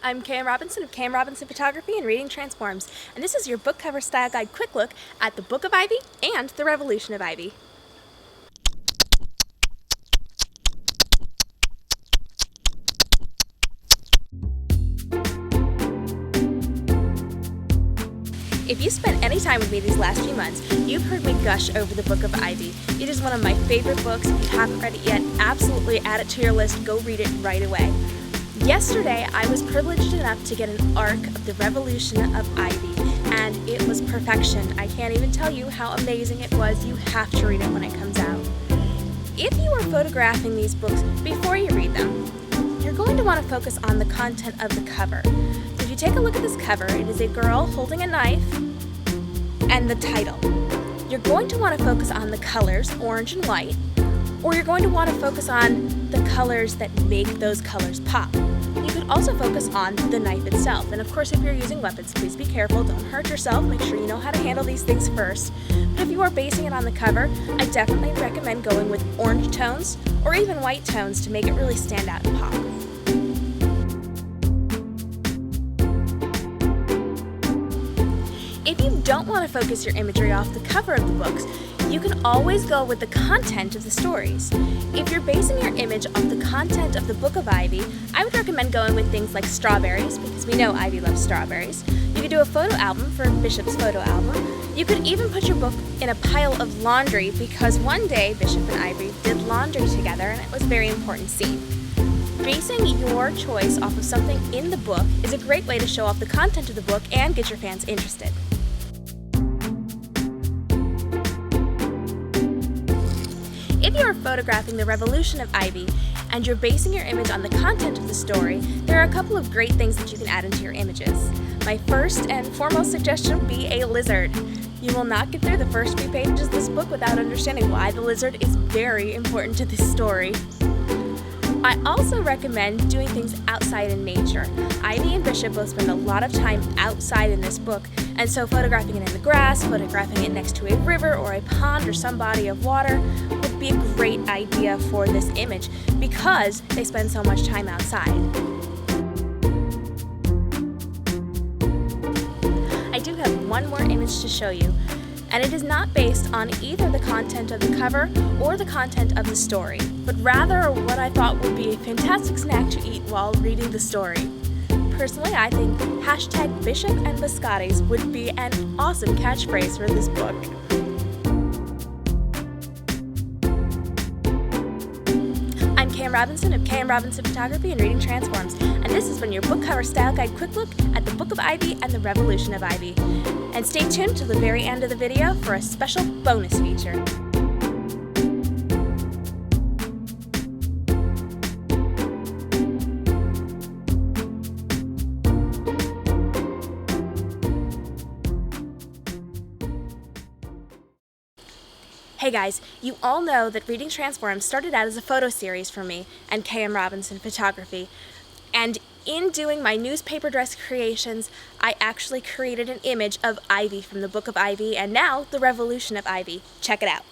I'm Kay Robinson of Kay Robinson Photography and Reading Transforms, and this is your book cover style guide quick look at the Book of Ivy and the Revolution of Ivy. If you spent any time with me these last few months, you've heard me gush over the Book of Ivy. It is one of my favorite books. If you haven't read it yet, absolutely add it to your list. Go read it right away. Yesterday, I was privileged enough to get an arc of the Revolution of Ivy, and it was perfection. I can't even tell you how amazing it was. You have to read it when it comes out. If you are photographing these books before you read them, you're going to want to focus on the content of the cover. So if you take a look at this cover, it is a girl holding a knife and the title. You're going to want to focus on the colors, orange and white, or you're going to want to focus on the colors that make those colors pop. You could also focus on the knife itself. And of course, if you're using weapons, please be careful, don't hurt yourself, make sure you know how to handle these things first. But if you are basing it on the cover, I definitely recommend going with orange tones or even white tones to make it really stand out and pop. If you don't want to focus your imagery off the cover of the books, you can always go with the content of the stories. If you're basing your image off the content of the Book of Ivy, I would recommend going with things like strawberries, because we know Ivy loves strawberries. You could do a photo album for Bishop's photo album. You could even put your book in a pile of laundry, because one day Bishop and Ivy did laundry together and it was a very important scene. Basing your choice off of something in the book is a great way to show off the content of the book and get your fans interested. If you are photographing the Revolution of Ivy and you're basing your image on the content of the story, there are a couple of great things that you can add into your images. My first and foremost suggestion would be a lizard. You will not get through the first few pages of this book without understanding why the lizard is very important to this story. I also recommend doing things outside in nature. Ivy and Bishop both spend a lot of time outside in this book, and so photographing it in the grass, photographing it next to a river or a pond or some body of water would be a great idea for this image because they spend so much time outside. I do have one more image to show you, and it is not based on either the content of the cover or the content of the story, but rather what I thought would be a fantastic snack to eat while reading the story. Personally, I think #Bishop and Biscottis would be an awesome catchphrase for this book. I'm Kay Robinson of Kay Robinson Photography and Reading Transforms, and this has been your book cover style guide quick look at the Book of Ivy and the Revolution of Ivy. And stay tuned to the very end of the video for a special bonus feature. Hey guys, you all know that Reading Transforms started out as a photo series for me and Kay Robinson Photography. And in doing my newspaper dress creations, I actually created an image of Ivy from the Book of Ivy and now the Revolution of Ivy. Check it out.